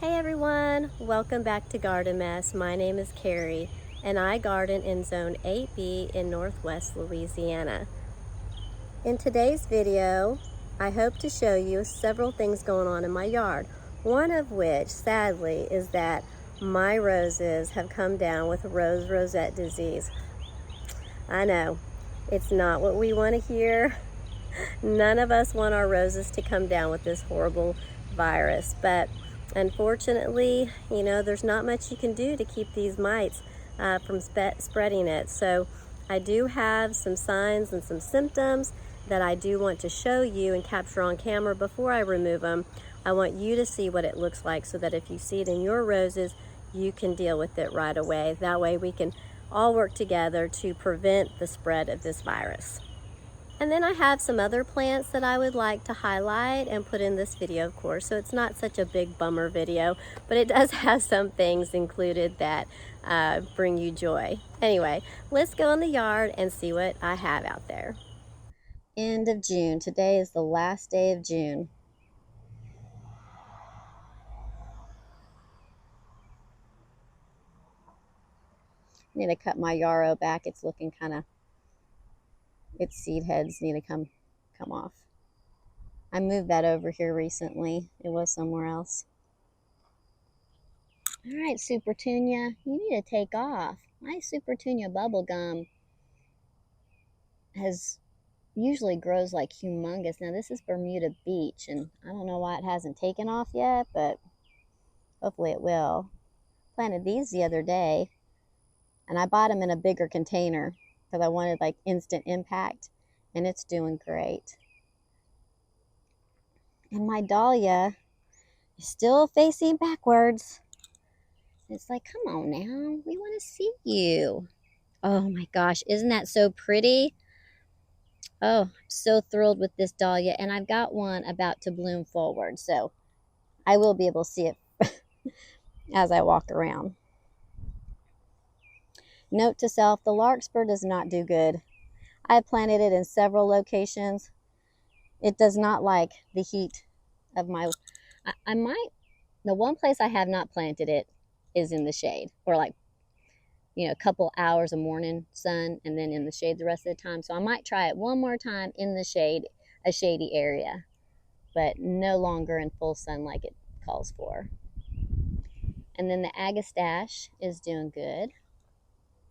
Hey everyone, welcome back to Garden Mess. My name is Carrie and I garden in Zone 8B in Northwest Louisiana. In today's video, I hope to show you several things going on in my yard. One of which, sadly, is that my roses have come down with Rose Rosette Disease. I know, it's not what we want to hear. None of us want our roses to come down with this horrible virus, but unfortunately, there's not much you can do to keep these mites from spreading it. So I do have some signs and some symptoms that I do want to show you and capture on camera before I remove them. I want you to see what it looks like so that if you see it in your roses, you can deal with it right away. That way we can all work together to prevent the spread of this virus. And then I have some other plants that I would like to highlight and put in this video, of course, so it's not such a big bummer video, but it does have some things included that bring you joy. Anyway, let's go in the yard and see what I have out there. End of June. Today is the last day of June. I need to cut my yarrow back. It's looking its seed heads need to come off. I moved that over here recently. It was somewhere else. All right, Supertunia, you need to take off. My Supertunia bubblegum usually grows like humongous. Now this is Bermuda Beach, and I don't know why it hasn't taken off yet, but hopefully it will. Planted these the other day, and I bought them in a bigger container because I wanted like instant impact, and it's doing great. And my dahlia is still facing backwards. It's like, come on now, we want to see you. Oh my gosh, isn't that so pretty? Oh, I'm so thrilled with this dahlia, and I've got one about to bloom forward, so I will be able to see it as I walk around. Note to self, the larkspur does not do good. I have planted it in several locations. It does not like the heat of my... The one place I have not planted it is in the shade, or like, a couple hours of morning sun and then in the shade the rest of the time. So I might try it one more time in the shade, a shady area, but no longer in full sun like it calls for. And then the agastache is doing good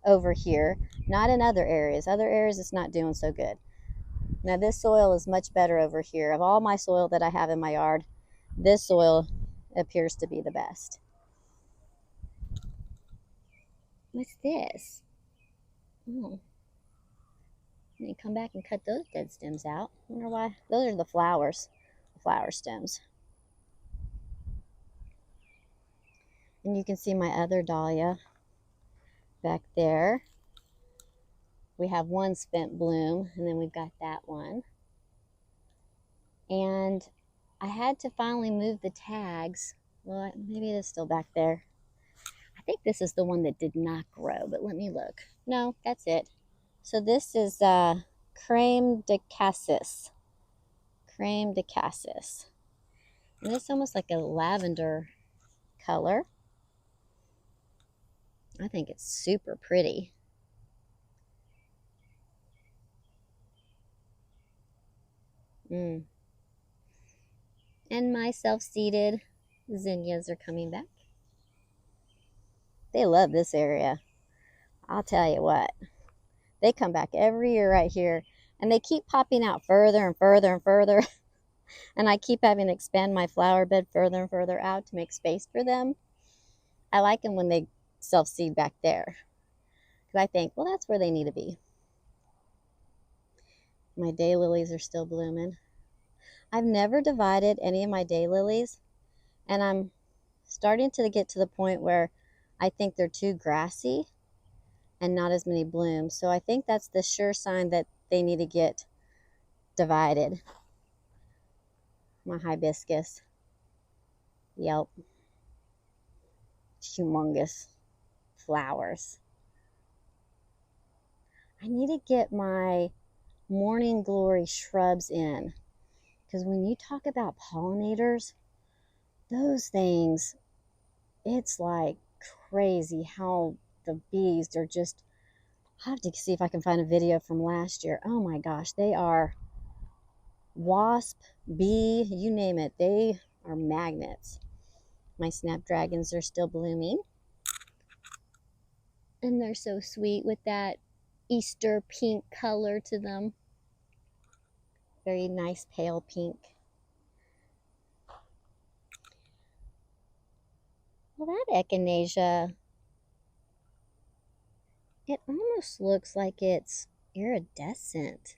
over here, not in other areas. Other areas it's not doing so good. Now this soil is much better over here. Of all my soil that I have in my yard, this soil appears to be the best. What's this? Oh, let me come back and cut those dead stems out. I wonder why. Those are the flowers, the flower stems. And you can see my other dahlia back there. We have one spent bloom, and then we've got that one. And I had to finally move the tags. Well, maybe it is still back there. I think this is the one that did not grow, but let me look. No, that's it. So this is Creme de Cassis. Creme de Cassis. And it's almost like a lavender color. I think it's super pretty. And my self-seeded zinnias are coming back. They love this area. I'll tell you what. They come back every year right here, and they keep popping out further and further and further. And I keep having to expand my flower bed further and further out to make space for them. I like them when they self-seed back there, because I think, well, that's where they need to be. My daylilies are still blooming. I've never divided any of my daylilies, and I'm starting to get to the point where I think they're too grassy and not as many blooms. So I think that's the sure sign that they need to get divided. My hibiscus. Yep. Humongous flowers. I need to get my morning glory shrubs in, because when you talk about pollinators, those things it's like crazy how the bees are just, I have to see if I can find a video from last year. Oh my gosh, they are wasp, bee, you name it. They are magnets. My snapdragons are still blooming. And they're so sweet with that Easter pink color to them. Very nice pale pink. Well, that echinacea, it almost looks like it's iridescent.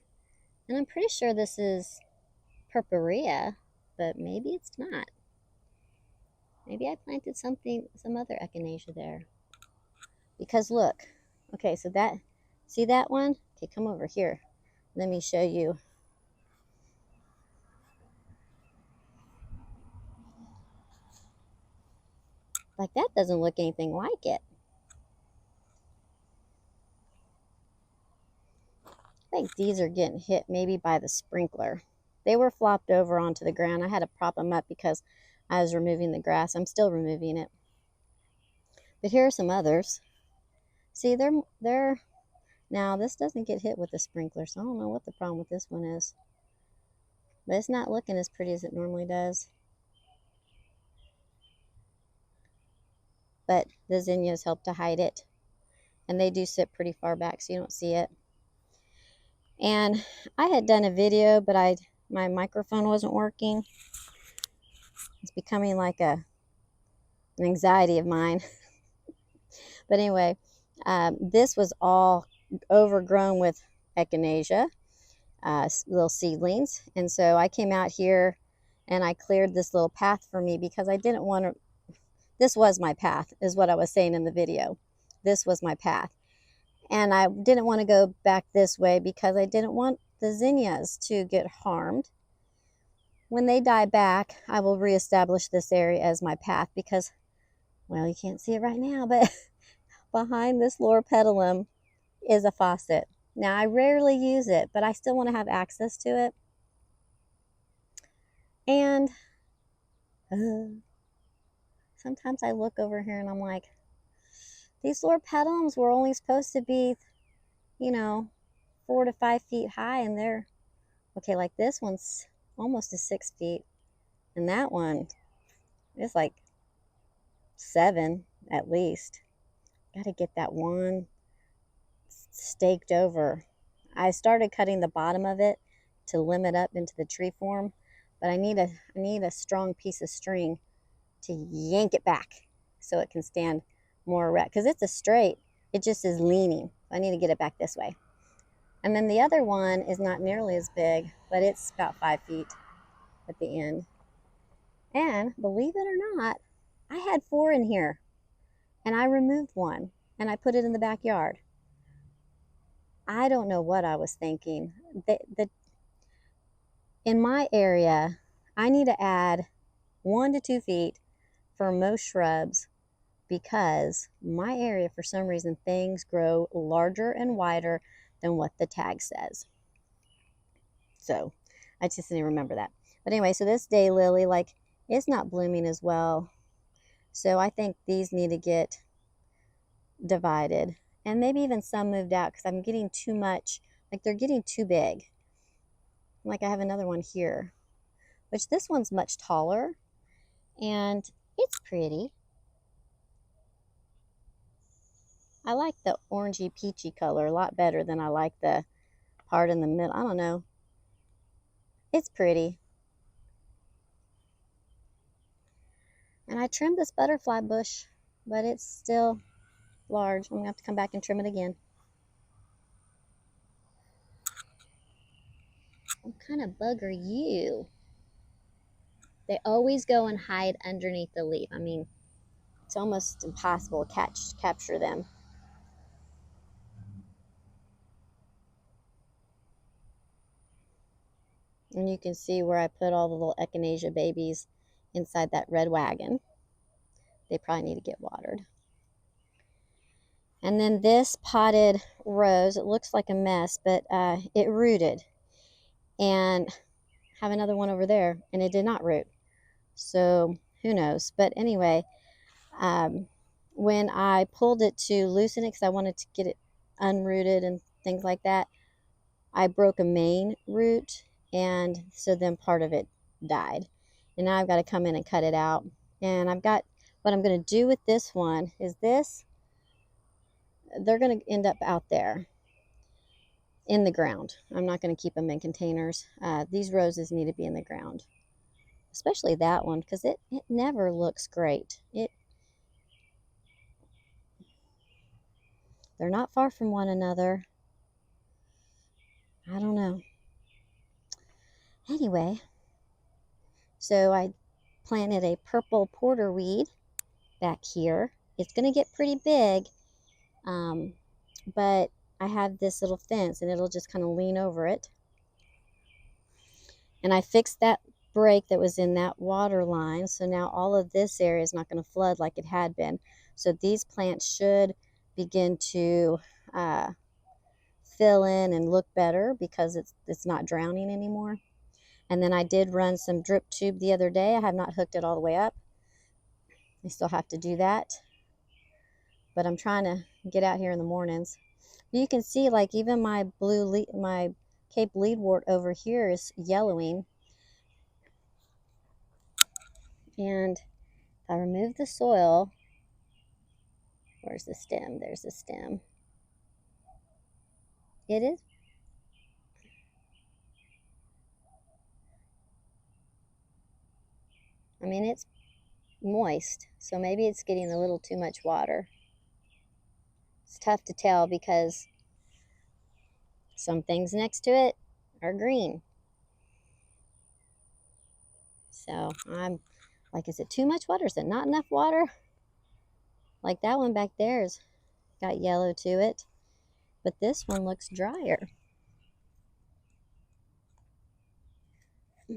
And I'm pretty sure this is purpurea, but maybe it's not. Maybe I planted some other echinacea there. Because look, okay, so see that one? Okay, come over here. Let me show you. Like, that doesn't look anything like it. I think these are getting hit maybe by the sprinkler. They were flopped over onto the ground. I had to prop them up because I was removing the grass. I'm still removing it. But here are some others. See, they're now this doesn't get hit with the sprinkler, so I don't know what the problem with this one is. But it's not looking as pretty as it normally does. But the zinnias help to hide it. And they do sit pretty far back so you don't see it. And I had done a video, but my microphone wasn't working. It's becoming like an anxiety of mine. But anyway, this was all overgrown with echinacea, little seedlings. And so I came out here and I cleared this little path for me because I didn't want to, this was my path, is what I was saying in the video. This was my path. And I didn't want to go back this way because I didn't want the zinnias to get harmed. When they die back, I will reestablish this area as my path because, well, you can't see it right now, but behind this loropetalum is a faucet. Now, I rarely use it, but I still want to have access to it. And sometimes I look over here and I'm like, these loropetalums were only supposed to be, 4 to 5 feet high, and they're, okay, like this one's almost to 6 feet, and that one is like 7 at least. Got to get that one staked over. I started cutting the bottom of it to limit up into the tree form, but I need a strong piece of string to yank it back so it can stand more erect, because it's a straight, it just is leaning. I need to get it back this way. And then the other one is not nearly as big, but it's about 5 feet at the end. And believe it or not, I had 4 in here, and I removed one and I put it in the backyard. I don't know what I was thinking. In my area, I need to add 1 to 2 feet for most shrubs because my area, for some reason, things grow larger and wider than what the tag says. So I just need to remember that. But anyway, so this daylily, like, it's not blooming as well. So I think these need to get divided, and maybe even some moved out because I'm getting too much, like they're getting too big. Like I have another one here, which this one's much taller and it's pretty. I like the orangey peachy color a lot better than I like the part in the middle. I don't know. It's pretty. And I trimmed this butterfly bush, but it's still large. I'm gonna have to come back and trim it again. What kind of bug are you? They always go and hide underneath the leaf. I mean, it's almost impossible to capture them. And you can see where I put all the little echinacea babies inside that red wagon. They probably need to get watered. And then this potted rose, it looks like a mess, but it rooted. And I have another one over there, and it did not root. So who knows? But anyway, When I pulled it to loosen it, because I wanted to get it unrooted and things like that, I broke a main root, and so then part of it died. And now I've got to come in and cut it out. And I've got, what I'm going to do with this one is this, they're going to end up out there in the ground. I'm not going to keep them in containers. These roses need to be in the ground, especially that one, because it never looks great. They're not far from one another. I don't know. Anyway, so I planted a purple porterweed back here. It's going to get pretty big, but I have this little fence and it'll just kind of lean over it. And I fixed that break that was in that water line, so now all of this area is not going to flood like it had been. So these plants should begin to fill in and look better because it's not drowning anymore. And then I did run some drip tube the other day. I have not hooked it all the way up. I still have to do that, but I'm trying to get out here in the mornings. You can see, like, even my my Cape leadwort over here is yellowing. And if I remove the soil, where's the stem? There's the stem. It is. I mean, it's moist, so maybe it's getting a little too much water. It's tough to tell because some things next to it are green. So I'm like, is it too much water? Is it not enough water? Like that one back there's got yellow to it, but this one looks drier.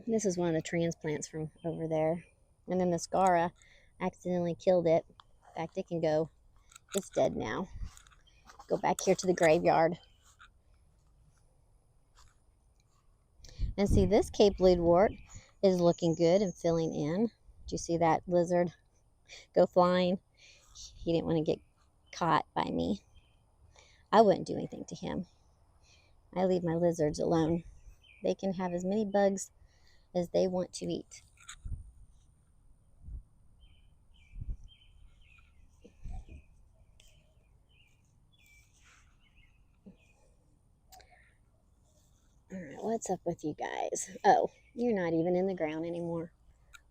This is one of the transplants from over there. And then the Scara accidentally killed it. In fact, it can go, it's dead now. Go back here to the graveyard. And see, this Cape leadwort is looking good and filling in. Did you see that lizard go flying? He didn't want to get caught by me. I wouldn't do anything to him. I leave my lizards alone. They can have as many bugs as they want to eat. All right, what's up with you guys? Oh, you're not even in the ground anymore.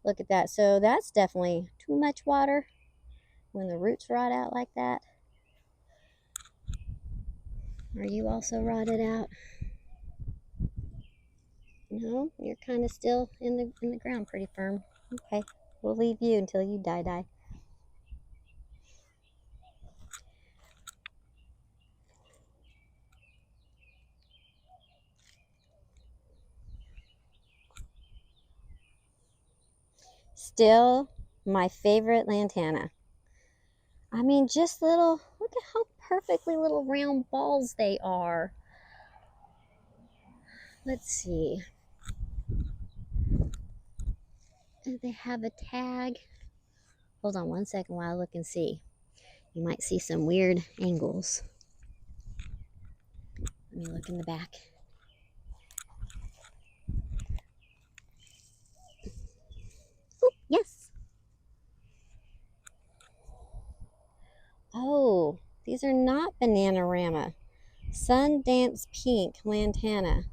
Look at that. So that's definitely too much water when the roots rot out like that. Are you also rotted out? No, you're kind of still in the ground pretty firm. Okay, we'll leave you until you die. Still my favorite lantana. I mean, just little, look at how perfectly little round balls they are. Let's see. Do they have a tag? Hold on one second while I look and see. You might see some weird angles. Let me look in the back. Oh, yes. Oh, these are not Bananarama. Sundance Pink Lantana.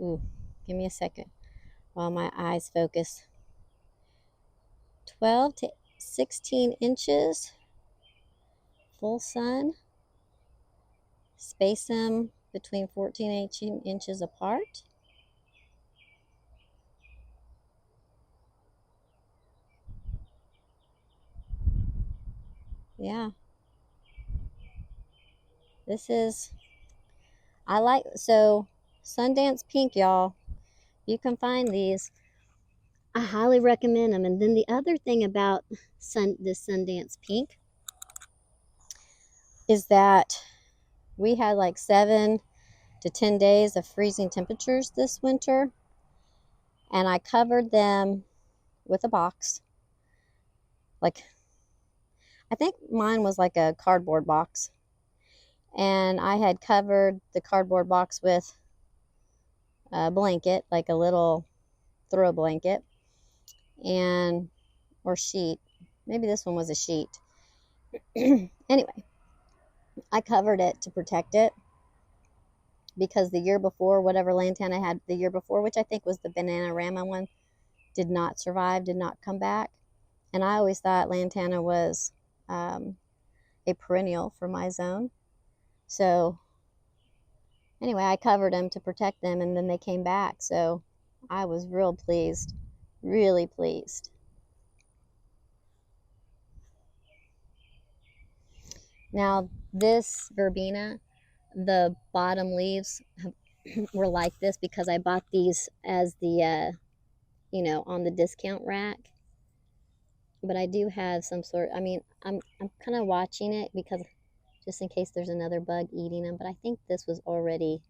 Ooh, give me a second while my eyes focus. 12 to 16 inches. Full sun. Space them between 14 and 18 inches apart. Yeah. This is, I like, so Sundance Pink, y'all. You can find these. I highly recommend them. And then the other thing about this Sundance Pink is that we had like 7 to 10 days of freezing temperatures this winter. And I covered them with a box. like, I think mine was like a cardboard box. And I had covered the cardboard box with a blanket, like a little throw blanket, and or sheet. Maybe this one was a sheet. Anyway, I covered it to protect it because the year before, whatever lantana I had the year before, which I think was the Bananarama one, did not survive, did not come back. And I always thought lantana was a perennial for my zone. So anyway, I covered them to protect them, and then they came back. So I was real pleased, really pleased. Now, this verbena, the bottom leaves were like this because I bought these as the, on the discount rack. But I do have some sort, I mean, I'm kind of watching it because just in case there's another bug eating them. But I think this was already,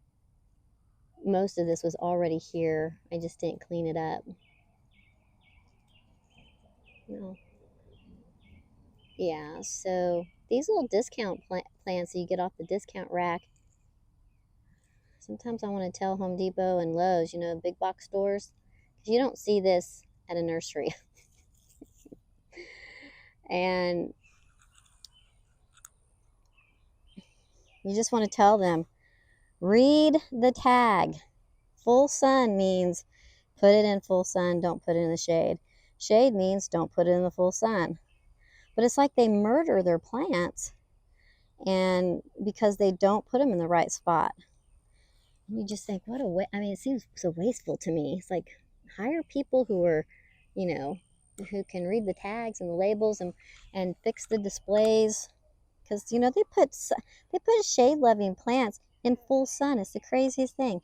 most of this was already here. I just didn't clean it up. No. Yeah, so these little discount plants that you get off the discount rack, sometimes I want to tell Home Depot and Lowe's, big box stores, because you don't see this at a nursery. And you just want to tell them, read the tag. Full sun means put it in full sun, don't put it in the shade. Shade means don't put it in the full sun. But it's like they murder their plants, and because they don't put them in the right spot. And you just think, what a way. I mean, it seems so wasteful to me. It's like, hire people who are, who can read the tags and the labels and fix the displays. Because, they put shade-loving plants in full sun. It's the craziest thing.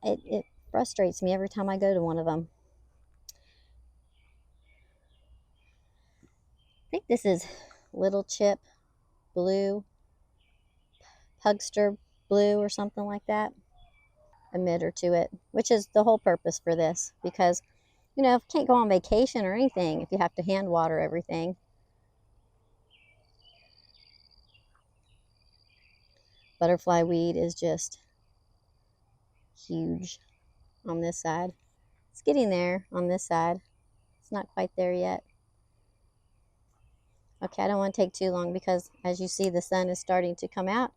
It frustrates me every time I go to one of them. I think this is Little Chip Blue, Pugster Blue, or something like that. Emitter to it, which is the whole purpose for this, because if you can't go on vacation or anything, if you have to hand water everything. Butterfly weed is just huge on this side. It's getting there on this side. It's not quite there yet. Okay, I don't want to take too long because, as you see, the sun is starting to come out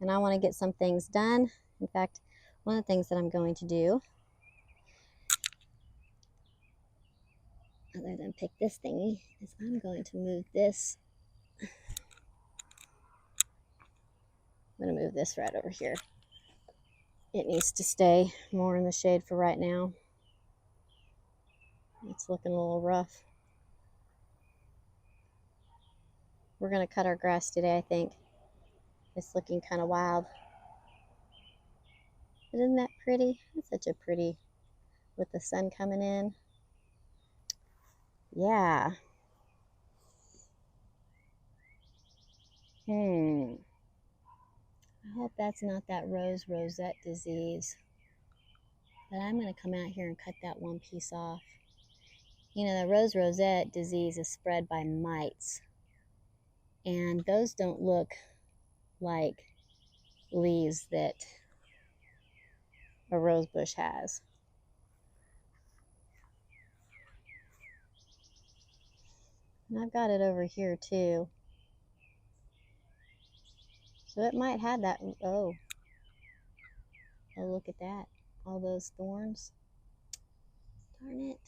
and I want to get some things done. In fact, one of the things that I'm going to do, other than pick this thingy, is I'm going to move this. I'm going to move this right over here. It needs to stay more in the shade for right now. It's looking a little rough. We're going to cut our grass today, I think. It's looking kind of wild. But isn't that pretty? It's such a pretty, with the sun coming in. Yeah. I hope that's not that Rose Rosette disease. But I'm going to come out here and cut that one piece off. The Rose Rosette disease is spread by mites. And those don't look like leaves that a rose bush has. And I've got it over here too. So it might have that. Oh, look at that. All those thorns. Darn it.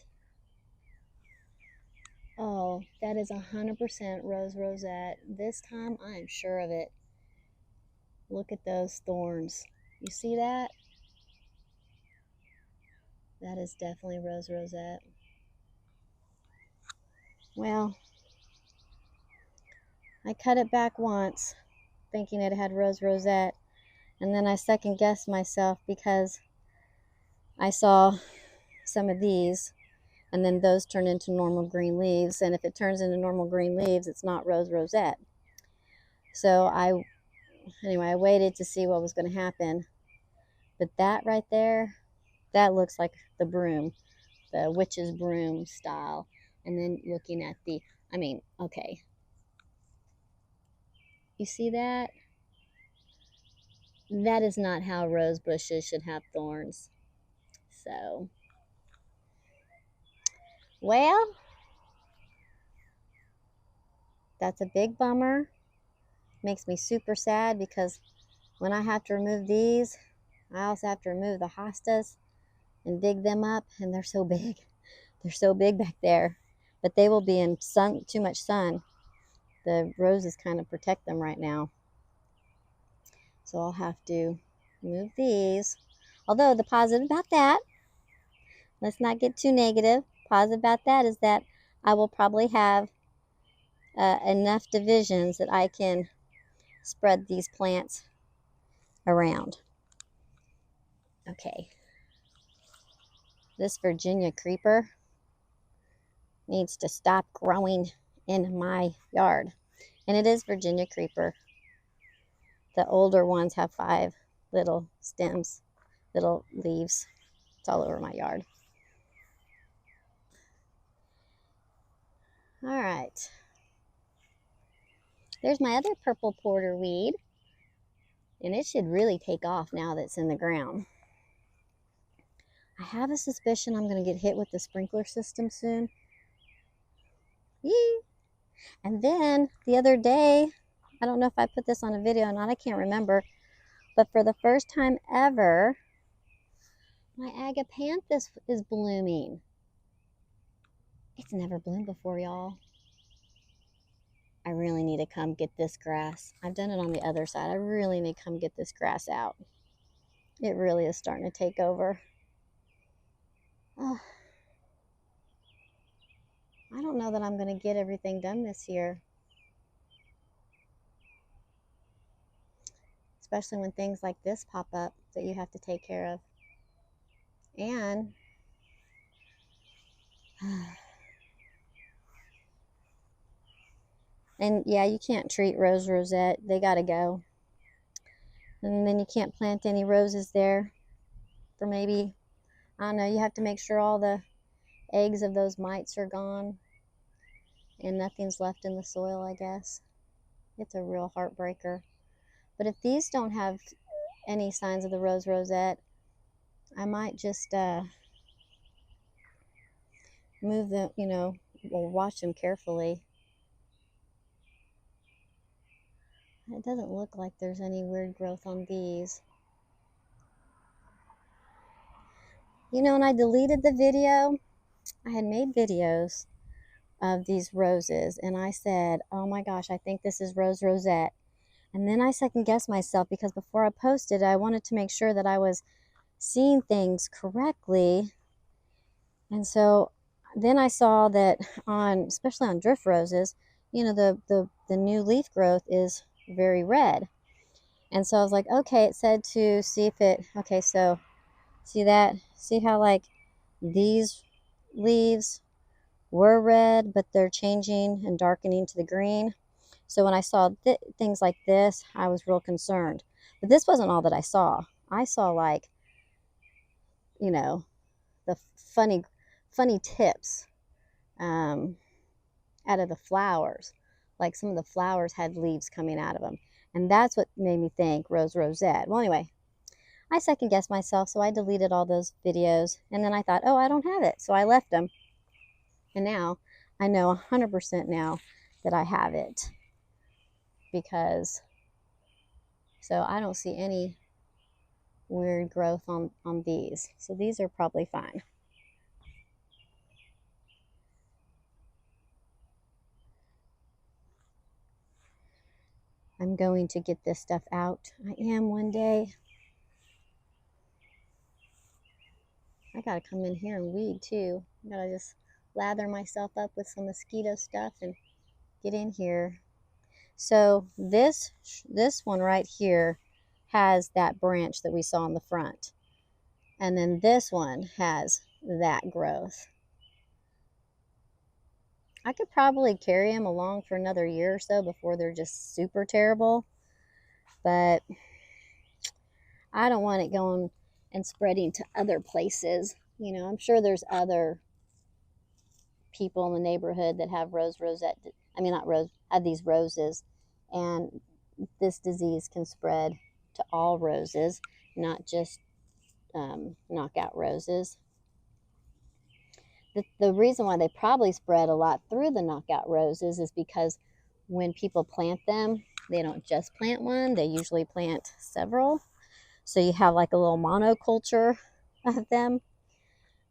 Oh, that is 100% Rose Rosette. This time I am sure of it. Look at those thorns. You see that? That is definitely Rose Rosette. Well, I cut it back once, thinking it had Rose Rosette, and then I second guessed myself because I saw some of these, and then those turn into normal green leaves, and if it turns into normal green leaves, it's not Rose Rosette. So I waited to see what was going to happen. But that right there, that looks like the broom, the witch's broom style. And then looking at the, I mean, okay. You see that? That is not how rose bushes should have thorns. So, well, that's a big bummer. Makes me super sad because when I have to remove these, I also have to remove the hostas and dig them up, and they're so big. They're so big back there, but they will be in too much sun. The roses kind of protect them right now. So I'll have to move these. Although the positive about that, let's not get too negative. Positive about that is that I will probably have enough divisions that I can spread these plants around. Okay. This Virginia creeper needs to stop growing in my yard. And it is Virginia creeper. The older ones have 5 little stems, little leaves. It's all over my yard. All right. There's my other purple porterweed. And it should really take off now that it's in the ground. I have a suspicion I'm going to get hit with the sprinkler system soon. Yee! And then the other day, I don't know if I put this on a video or not, I can't remember, but for the first time ever, my agapanthus is blooming. It's never bloomed before, y'all. I really need to come get this grass. I've done it on the other side. I really need to come get this grass out. It really is starting to take over. Oh, I don't know that I'm going to get everything done this year. Especially when things like this pop up that you have to take care of. And yeah, you can't treat Rose Rosette. They got to go. And then you can't plant any roses there for maybe, I don't know, you have to make sure all the eggs of those mites are gone and nothing's left in the soil, I guess. It's a real heartbreaker. But if these don't have any signs of the Rose Rosette, I might just move them, or watch them carefully. It doesn't look like there's any weird growth on these. When I deleted the video, I had made videos of these roses, and I said, oh my gosh, I think this is Rose Rosette. And then I second guessed myself because before I posted, I wanted to make sure that I was seeing things correctly. And so then I saw that especially on drift roses, the new leaf growth is very red. And so I was like, okay, it said to see if okay, so see that? See how like these leaves were red, but they're changing and darkening to the green. So when I saw things like this, I was real concerned. But this wasn't all that I saw. I saw like, the funny tips out of the flowers. Like some of the flowers had leaves coming out of them. And that's what made me think Rose Rosette. Well, anyway, I second guessed myself, so I deleted all those videos. And then I thought, oh, I don't have it. So I left them. And now I know 100% now that I have it. So I don't see any weird growth on these. So these are probably fine. I'm going to get this stuff out. I am one day. I gotta come in here and weed too. I gotta just lather myself up with some mosquito stuff and get in here. So this one right here has that branch that we saw in the front. And then this one has that growth. I could probably carry them along for another year or so before they're just super terrible. But I don't want it going and spreading to other places. I'm sure there's other people in the neighborhood that have have these roses, and this disease can spread to all roses, not just knockout roses. The reason why they probably spread a lot through the knockout roses is because when people plant them, they don't just plant one, they usually plant several. So you have like a little monoculture of them,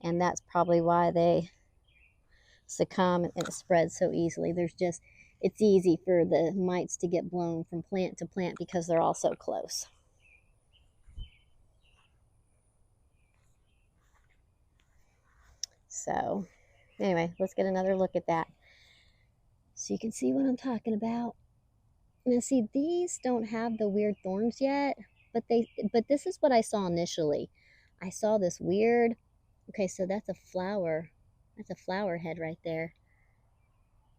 and that's probably why they succumb and it spreads so easily. It's easy for the mites to get blown from plant to plant because they're all so close. So anyway, let's get another look at that so you can see what I'm talking about. Now see, these don't have the weird thorns yet, but this is what I saw initially. I saw this weird, okay, so that's a flower. That's a flower head right there.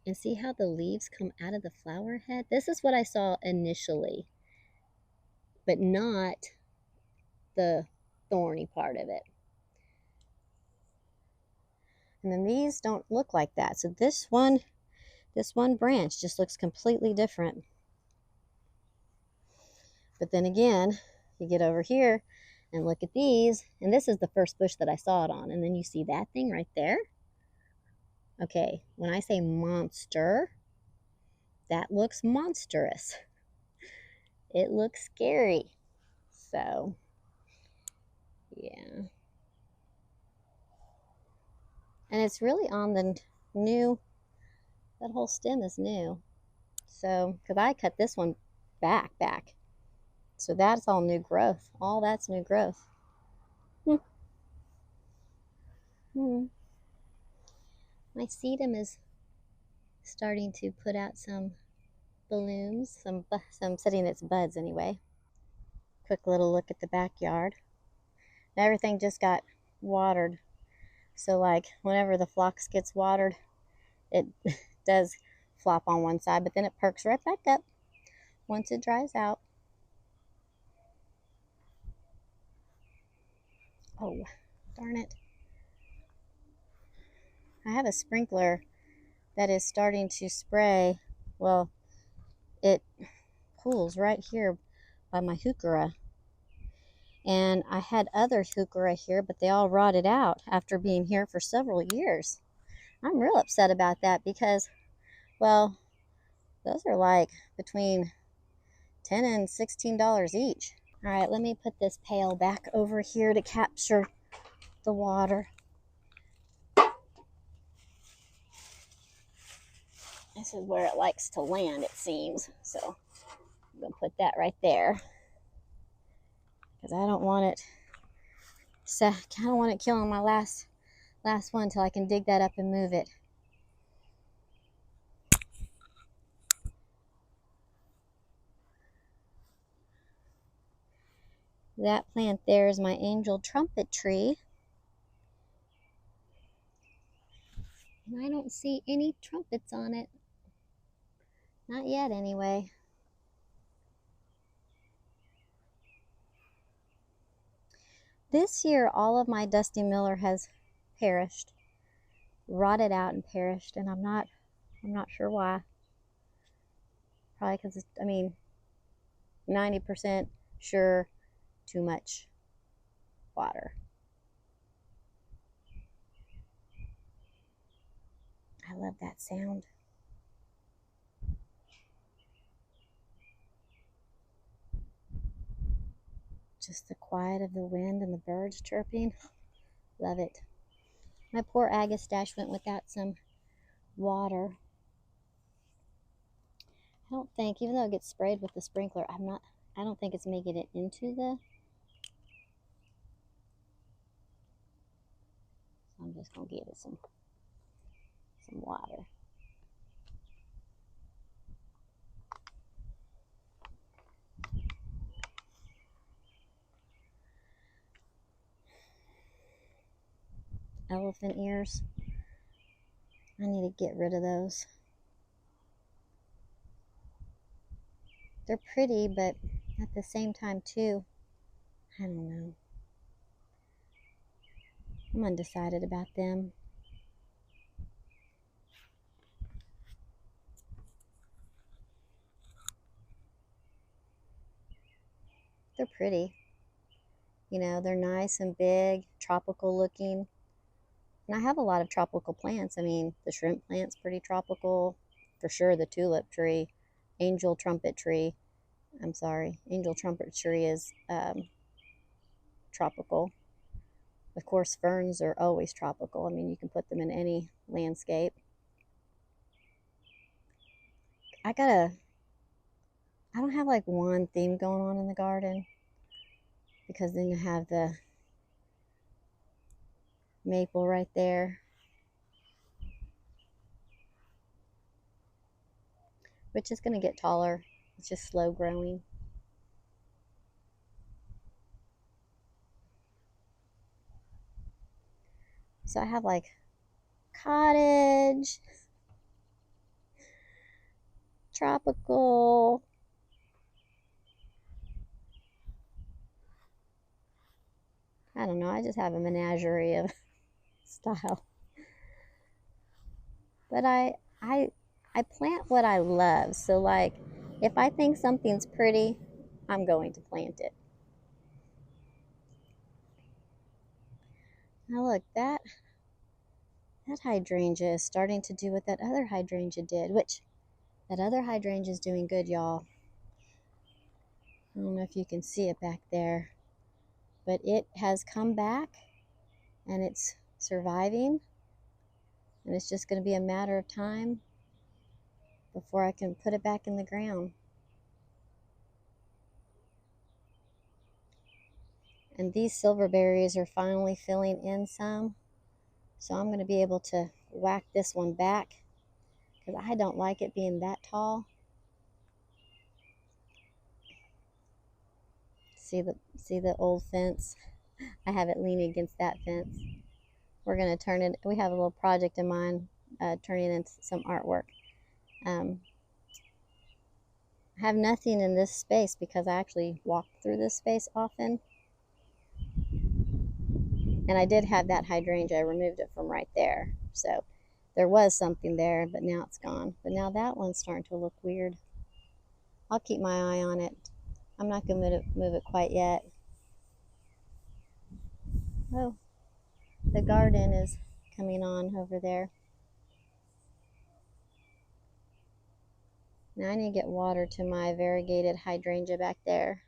And see how the leaves come out of the flower head? This is what I saw initially, but not the thorny part of it. And then these don't look like that. So this one branch just looks completely different. But then again, you get over here and look at these, and this is the first bush that I saw it on. And then you see that thing right there? Okay, when I say monster, that looks monstrous. It looks scary. So, yeah. And it's really on the new, that whole stem is new. So, because I cut this one back. So that's all new growth. All that's new growth. My sedum is starting to put out some blooms, some setting its buds anyway. Quick little look at the backyard. Now everything just got watered. So like whenever the phlox gets watered, it does flop on one side, but then it perks right back up once it dries out. Oh, darn it. I have a sprinkler that is starting to spray. Well, it pools right here by my heuchera. And I had other heuchera here, but they all rotted out after being here for several years. I'm real upset about that because, well, those are like between $10 and $16 each. All right, let me put this pail back over here to capture the water. This is where it likes to land, it seems. So I'm going to put that right there because I don't want it. So I don't want it killing my last one until I can dig that up and move it. That plant there is my angel trumpet tree. And I don't see any trumpets on it. Not yet, anyway. This year, all of my Dusty Miller has perished, rotted out and perished, and I'm not sure why. Probably because it's, 90% sure too much water. I love that sound. Just the quiet of the wind and the birds chirping. Love it. My poor agastache went without some water. I don't think, even though it gets sprayed with the sprinkler, I don't think it's making it into the. So I'm just gonna give it some water. Elephant ears. I need to get rid of those. They're pretty, but at the same time too, I don't know. I'm undecided about them. they're pretty. You know, they're nice and big, tropical looking. And I have a lot of tropical plants. I mean, the shrimp plant's pretty tropical. For sure, the tulip tree, angel trumpet tree. Angel trumpet tree is tropical. Of course, ferns are always tropical. I mean, you can put them in any landscape. I don't have like one theme going on in the garden, because then you have the maple right there, which is going to get taller. It's just slow growing. So I have like cottage, tropical, I don't know, I just have a menagerie of style. But I plant what I love. So like, if I think something's pretty, I'm going to plant it. Now look, that hydrangea is starting to do what that other hydrangea did, which that other hydrangea is doing good, y'all. I don't know if you can see it back there, but it has come back and it's surviving, and it's just going to be a matter of time before I can put it back in the ground. And these silverberries are finally filling in some, so I'm going to be able to whack this one back, because I don't like it being that tall. See the old fence? I have it leaning against that fence. We're going to turn it, we have a little project in mind, turning it into some artwork. I have nothing in this space because I actually walk through this space often. And I did have that hydrangea. I removed it from right there. So there was something there, but now it's gone. But now that one's starting to look weird. I'll keep my eye on it. I'm not going to move it quite yet. Oh, the garden is coming on over there. Now I need to get water to my variegated hydrangea back there.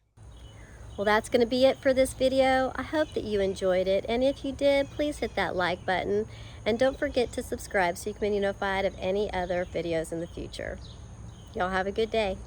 Well, that's going to be it for this video. I hope that you enjoyed it, and if you did, please hit that like button, and don't forget to subscribe so you can be notified of any other videos in the future. Y'all have a good day.